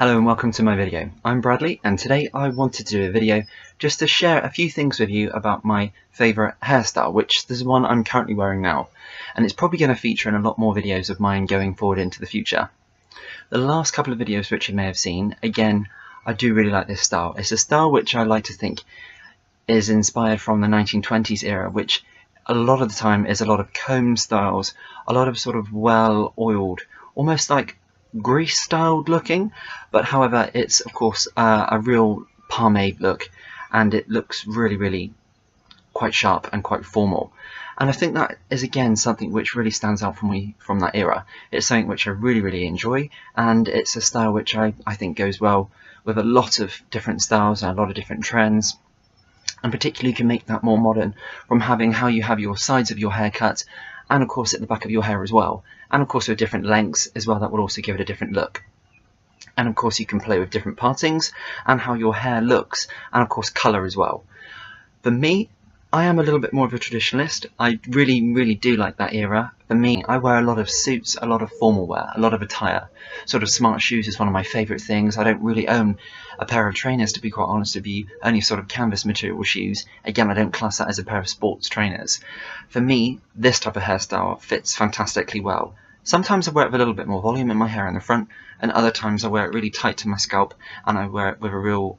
Hello and welcome to my video. I'm Bradley and today I wanted to do a video just to share a few things with you about my favourite hairstyle, which this is one I'm currently wearing now, and it's probably going to feature in a lot more videos of mine going forward into the future. The last couple of videos which you may have seen, again, I do really like this style. It's a style which I like to think is inspired from the 1920s era, which a lot of the time is a lot of comb styles, a lot of sort of well-oiled, almost like grease styled looking, but however it's of course a real pomade look, and it looks really quite sharp and quite formal, and I think that is again something which really stands out for me from that era. It's something which I really enjoy, and it's a style which I think goes well with a lot of different styles and a lot of different trends, and particularly can make that more modern from having how you have your sides of your hair cut, and of course at the back of your hair as well, and of course with different lengths as well. That will also give it a different look. And of course you can play with different partings and how your hair looks, and of course colour as well. For me, I am a little bit more of a traditionalist. I really do like that era. For me, I wear a lot of suits, a lot of formal wear, a lot of attire. Sort of smart shoes is one of my favourite things. I don't really own a pair of trainers, to be quite honest with you, only sort of canvas material shoes. Again, I don't class that as a pair of sports trainers. For me, this type of hairstyle fits fantastically well. Sometimes I wear it with a little bit more volume in my hair in the front, and other times I wear it really tight to my scalp, and I wear it with a real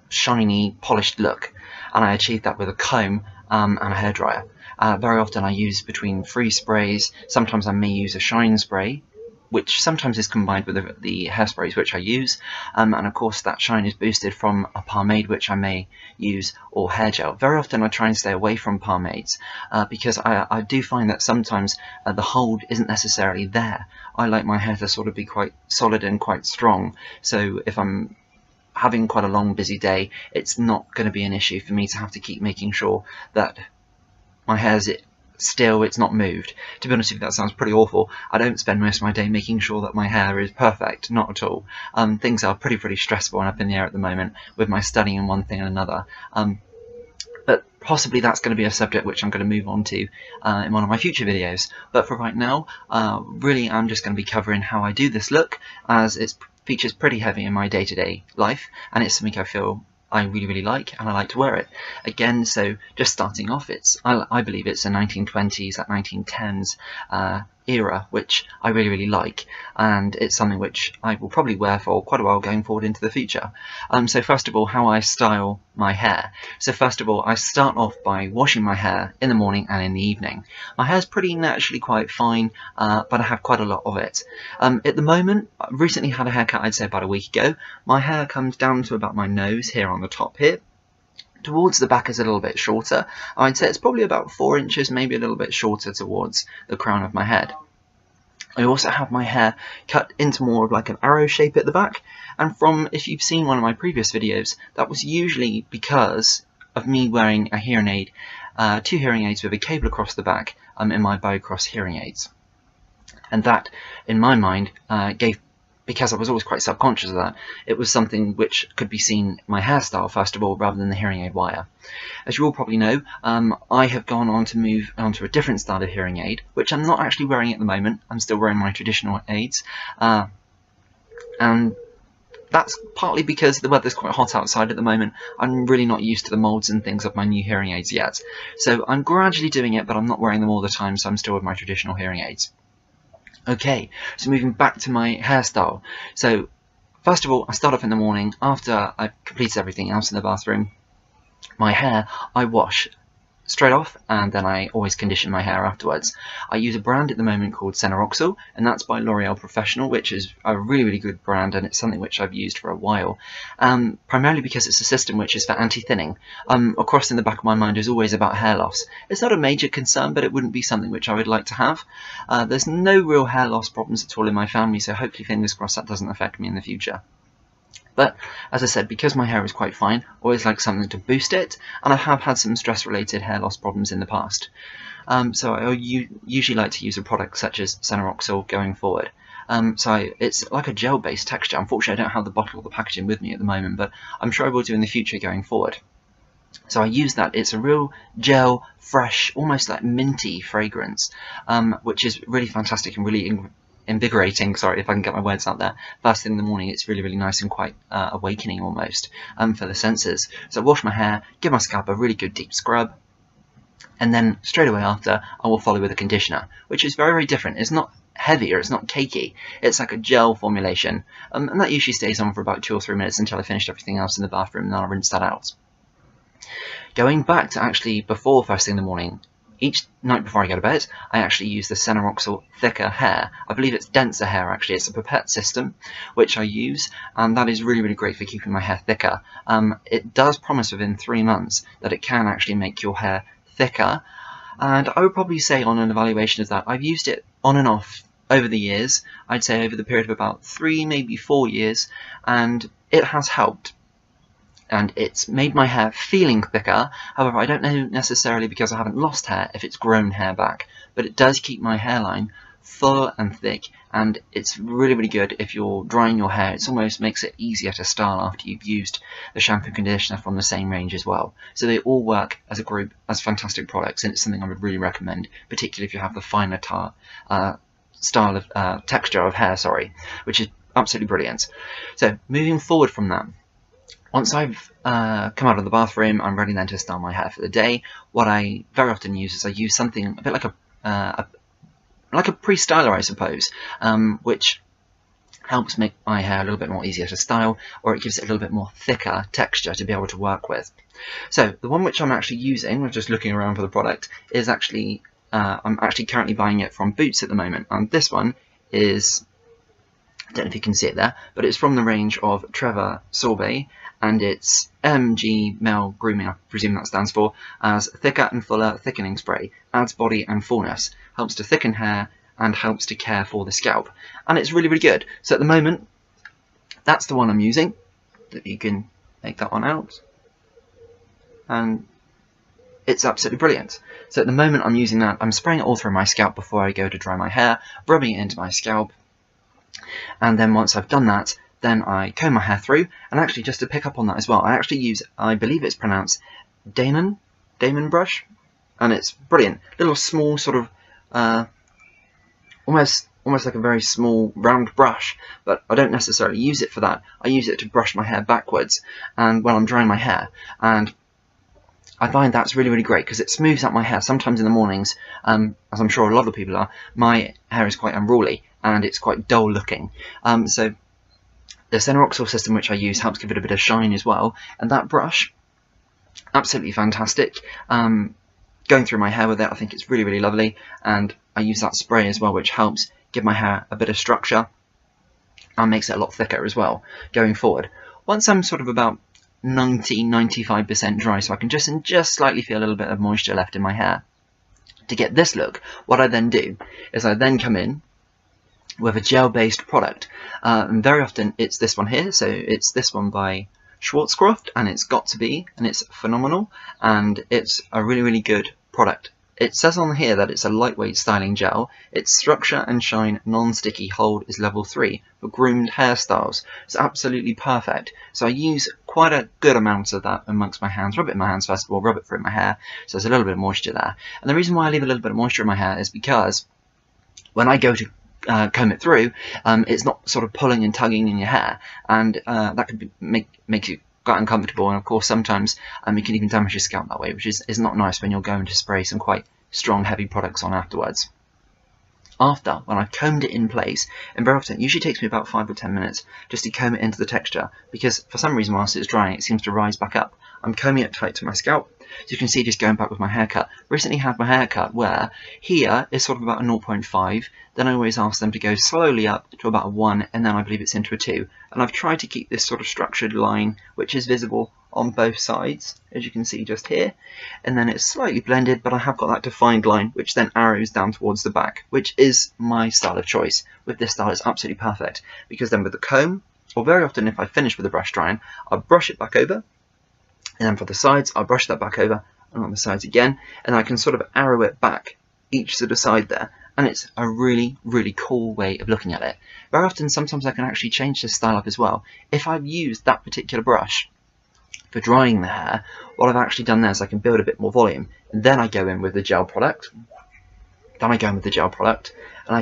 shiny, polished look. And I achieve that with a comb and a hairdryer. Very often I use between 3 sprays. Sometimes I may use a shine spray, which sometimes is combined with the hairsprays which I use, and of course that shine is boosted from a pomade which I may use, or hair gel. Very often I try and stay away from pomades because I do find that sometimes the hold isn't necessarily there. I like my hair to sort of be quite solid and quite strong, so if I'm having quite a long busy day, it's not going to be an issue for me to have to keep making sure that my hair's still, it's not moved. To be honest with you, that sounds pretty awful. I don't spend most of my day making sure that my hair is perfect, not at all. Things are pretty stressful and up in the air at the moment with my studying one thing and another. But possibly that's going to be a subject which I'm going to move on to in one of my future videos. But for right now, really I'm just going to be covering how I do this look, as it features pretty heavy in my day-to-day life, and it's something I feel I really like, and I like to wear it. Again, so just starting off, I believe it's a 1920s, that 1910s era, which I really like, and it's something which I will probably wear for quite a while going forward into the future. So first of all, how I style my hair. So first of all, I start off by washing my hair in the morning and in the evening. My hair's pretty naturally quite fine, but I have quite a lot of it. At the moment, I recently had a haircut, I'd say about a week ago. My hair comes down to about my nose here on the top here. Towards the back is a little bit shorter. I'd say it's probably about 4 inches, maybe a little bit shorter towards the crown of my head. I also have my hair cut into more of like an arrow shape at the back, and if you've seen one of my previous videos, that was usually because of me wearing a hearing aid, 2 hearing aids with a cable across the back in my Bowcross hearing aids. And that, in my mind, because I was always quite subconscious of that, it was something which could be seen in my hairstyle first of all, rather than the hearing aid wire. As you all probably know, I have gone on to move on to a different style of hearing aid, which I'm not actually wearing at the moment. I'm still wearing my traditional aids, and that's partly because the weather's quite hot outside at the moment. I'm really not used to the molds and things of my new hearing aids yet, so I'm gradually doing it, but I'm not wearing them all the time, so I'm still with my traditional hearing aids. Okay, so moving back to my hairstyle. So first of all, I start off in the morning after I've completed everything else in the bathroom. My hair I wash straight off, and then I always condition my hair afterwards. I use a brand at the moment called Oxyl, and that's by L'Oreal Professional, which is a really good brand, and it's something which I've used for a while, primarily because it's a system which is for anti-thinning. Of course, in the back of my mind is always about hair loss. It's not a major concern, but it wouldn't be something which I would like to have. There's no real hair loss problems at all in my family, so hopefully, fingers crossed, that doesn't affect me in the future. But, as I said, because my hair is quite fine, I always like something to boost it, and I have had some stress-related hair loss problems in the past. So I usually like to use a product such as Oxyl going forward. So it's like a gel-based texture. Unfortunately, I don't have the bottle or the packaging with me at the moment, but I'm sure I will do in the future going forward. So I use that. It's a real gel, fresh, almost like minty fragrance, which is really fantastic and really invigorating, sorry if I can get my words out there. First thing in the morning, it's really, really nice and quite awakening almost for the senses. So I wash my hair, give my scalp a really good deep scrub, and then straight away after I will follow with a conditioner, which is very, very different. It's not heavy or it's not cakey, it's like a gel formulation, and that usually stays on for about 2 or 3 minutes until I finished everything else in the bathroom, and then I'll rinse that out. Going back to actually before first thing in the morning, each night before I go to bed, I actually use the Ceneroxyl Thicker Hair. I believe it's denser hair actually. It's a pipette system which I use, and that is really, really great for keeping my hair thicker. It does promise within 3 months that it can actually make your hair thicker, and I would probably say on an evaluation of that, I've used it on and off over the years. I'd say over the period of about 3, maybe 4 years, and it has helped. And it's made my hair feeling thicker. However, I don't know necessarily because I haven't lost hair if it's grown hair back, but it does keep my hairline full and thick, and it's really, really good if you're drying your hair. It almost makes it easier to style after you've used the shampoo and conditioner from the same range as well. So they all work as a group as fantastic products, and it's something I would really recommend, particularly if you have the finer style of texture of hair, which is absolutely brilliant. So moving forward from that, once I've come out of the bathroom, I'm ready then to style my hair for the day. What I very often use is I use something a bit like a pre-styler, I suppose, which helps make my hair a little bit more easier to style, or it gives it a little bit more thicker texture to be able to work with. So the one which I'm actually using, we're just looking around for the product, is actually I'm actually currently buying it from Boots at the moment, and this one is, I don't know if you can see it there, but it's from the range of Trevor Sorbet, and it's MG Male Grooming, I presume that stands for, as Thicker and Fuller Thickening Spray, adds body and fullness, helps to thicken hair, and helps to care for the scalp. And it's really, really good. So at the moment, that's the one I'm using. That you can make that one out. And it's absolutely brilliant. So at the moment I'm using that, I'm spraying it all through my scalp before I go to dry my hair, rubbing it into my scalp, and then once I've done that, then I comb my hair through. And actually, just to pick up on that as well, I actually use, I believe it's pronounced Damon brush, and it's brilliant. Little small sort of almost like a very small round brush, but I don't necessarily use it for that. I use it to brush my hair backwards and when I'm drying my hair, and I find that's really, really great because it smooths out my hair. Sometimes in the mornings, as I'm sure a lot of people are, my hair is quite unruly and it's quite dull looking. So the Ceneroxyl system which I use helps give it a bit of shine as well, and that brush, absolutely fantastic. Going through my hair with it, I think it's really, really lovely, and I use that spray as well, which helps give my hair a bit of structure and makes it a lot thicker as well going forward. Once I'm sort of about 90–95% dry, so I can just slightly feel a little bit of moisture left in my hair, to get this look, what I then do is I then come in with a gel-based product, and very often it's this one here. So it's this one by Schwarzkopf, and it's Got to Be, and it's phenomenal, and it's a really, really good product. It says on here that it's a lightweight styling gel. Its structure and shine non-sticky hold is level 3 for groomed hairstyles. It's absolutely perfect. So I use quite a good amount of that amongst my hands. Rub it in my hands first of all, rub it through my hair, so there's a little bit of moisture there. And the reason why I leave a little bit of moisture in my hair is because when I go to comb it through, it's not sort of pulling and tugging in your hair, and that could make you quite uncomfortable, and of course sometimes you can even damage your scalp that way, which is not nice when you're going to spray some quite strong heavy products on afterwards. After, when I've combed it in place, and very often it usually takes me about 5 or 10 minutes just to comb it into the texture, because for some reason whilst it's drying it seems to rise back up. I'm combing it tight to my scalp, so you can see just going back with my haircut. Recently had my haircut where here is sort of about a 0.5, then I always ask them to go slowly up to about a 1, and then I believe it's into a 2. And I've tried to keep this sort of structured line which is visible on both sides, as you can see just here, and then it's slightly blended, but I have got that defined line which then arrows down towards the back, which is my style of choice. With this style it's absolutely perfect, because then with the comb, or very often if I finish with the brush drying, I'll brush it back over, and then for the sides I'll brush that back over, and on the sides again, and I can sort of arrow it back each sort of side there, and it's a really, really cool way of looking at it. Very often sometimes I can actually change this style up as well. If I've used that particular brush for drying the hair, what I've actually done there is I can build a bit more volume, and then I go in with the gel product, and I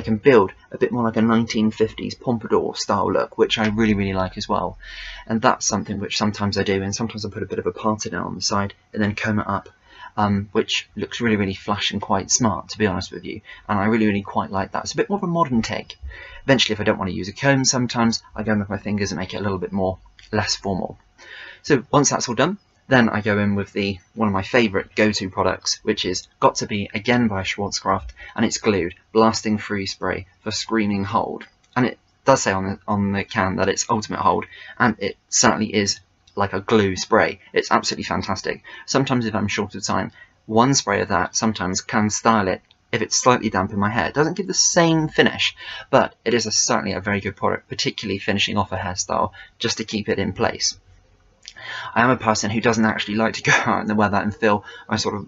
can build a bit more like a 1950s pompadour style look, which I really like as well. And that's something which sometimes I do, and sometimes I put a bit of a parted down on the side and then comb it up, which looks really flash and quite smart, to be honest with you, and I really quite like that. It's a bit more of a modern take. Eventually, if I don't want to use a comb, sometimes I go in with my fingers and make it a little bit less formal. So once that's all done, then I go in with one of my favourite go-to products, which is got to be again by Schwarzkopf, and it's Glued Blasting Free Spray for Screaming Hold. And it does say on the can that it's ultimate hold, and it certainly is like a glue spray. It's absolutely fantastic. Sometimes if I'm short of time, one spray of that sometimes can style it if it's slightly damp in my hair. It doesn't give the same finish, but it is certainly a very good product, particularly finishing off a hairstyle, just to keep it in place. I am a person who doesn't actually like to go out in the weather and feel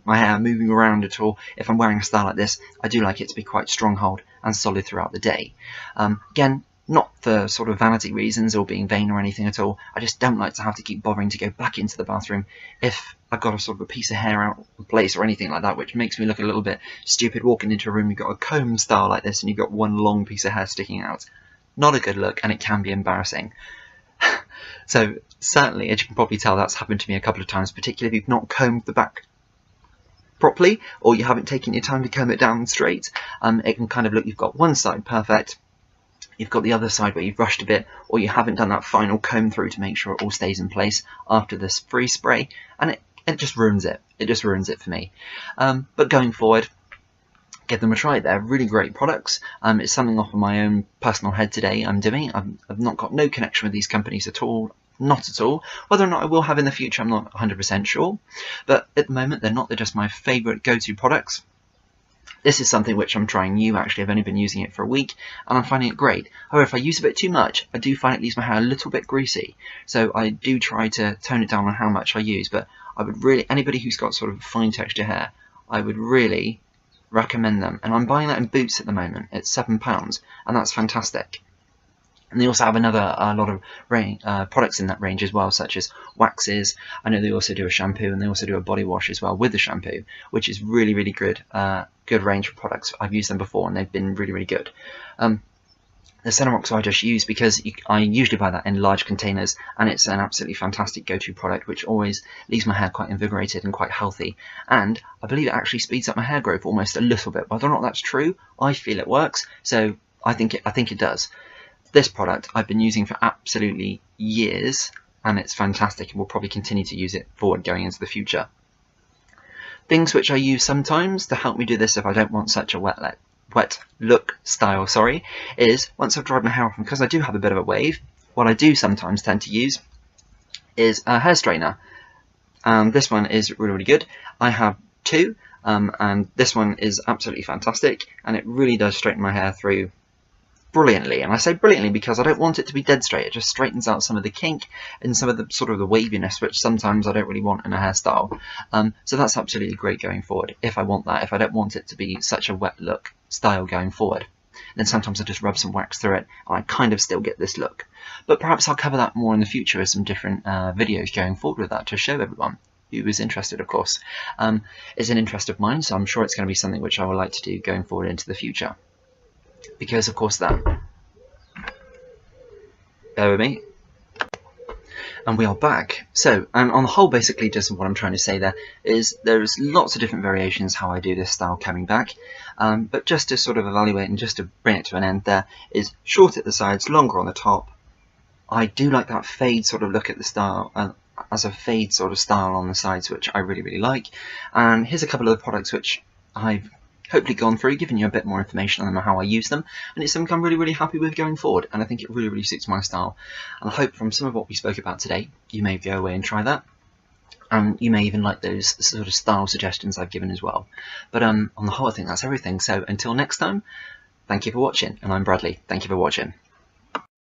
my hair moving around at all. If I'm wearing a style like this, I do like it to be quite strong hold and solid throughout the day. Again, not for sort of vanity reasons or being vain or anything at all. I just don't like to have to keep bothering to go back into the bathroom if I've got a sort of a piece of hair out of place or anything like that, which makes me look a little bit stupid walking into a room. You've got a comb style like this and you've got one long piece of hair sticking out. Not a good look, and it can be embarrassing. So certainly, as you can probably tell, that's happened to me a couple of times, particularly if you've not combed the back properly or you haven't taken your time to comb it down straight. It can kind of look, you've got one side perfect, you've got the other side where you've rushed a bit, or you haven't done that final comb through to make sure it all stays in place after this free spray, and it just ruins it. It just ruins it for me. But going forward, give them a try. They're really great products. It's something off of my own personal head today I'm doing. I've not got no connection with these companies at all. Not at all. Whether or not I will have in the future, I'm not 100% sure. But at the moment, they're just my favourite go-to products. This is something which I'm trying new, actually. I've only been using it for a week, and I'm finding it great. However, if I use a bit too much, I do find it leaves my hair a little bit greasy. So I do try to tone it down on how much I use, but I would really, anybody who's got sort of fine texture hair, I would really recommend them. And I'm buying that in Boots at the moment. It's £7, and that's fantastic. And they also have a lot of products in that range as well, such as waxes. I know they also do a shampoo, and they also do a body wash as well with the shampoo, which is really good. Good range of products. I've used them before, and they've been really good. The Cenerox I just use because I usually buy that in large containers, and it's an absolutely fantastic go-to product, which always leaves my hair quite invigorated and quite healthy. And I believe it actually speeds up my hair growth almost a little bit. Whether or not that's true, I feel it works, so I think it does. This product I've been using for absolutely years, and it's fantastic, and we'll probably continue to use it forward going into the future. Things which I use sometimes to help me do this if I don't want such a wet look style, is once I've dried my hair off, and because I do have a bit of a wave, what I do sometimes tend to use is a hair straightener. This one is really good. I have two, and this one is absolutely fantastic, and it really does straighten my hair through brilliantly. And I say brilliantly because I don't want it to be dead straight. It just straightens out some of the kink and some of the sort of the waviness, which sometimes I don't really want in a hairstyle. So that's absolutely great going forward if I want that, if I don't want it to be such a wet look style going forward. And then sometimes I just rub some wax through it and I kind of still get this look. But perhaps I'll cover that more in the future with some different videos going forward with that to show everyone who is interested, of course. It's an interest of mine, so I'm sure it's going to be something which I would like to do going forward into the future. Because of course that, bear with me, and we are back. So, on the whole, basically just what I'm trying to say there is there's lots of different variations how I do this style coming back, but just to sort of evaluate and just to bring it to an end, there is short at the sides, longer on the top. I do like that fade sort of look at the style, as a fade sort of style on the sides, which I really like. And here's a couple of the products which I've hopefully gone through, giving you a bit more information on them and how I use them, and it's something I'm really happy with going forward, and I think it really suits my style. And I hope from some of what we spoke about today, you may go away and try that, and you may even like those sort of style suggestions I've given as well. But on the whole, I think that's everything. So until next time, thank you for watching, and I'm Bradley. Thank you for watching.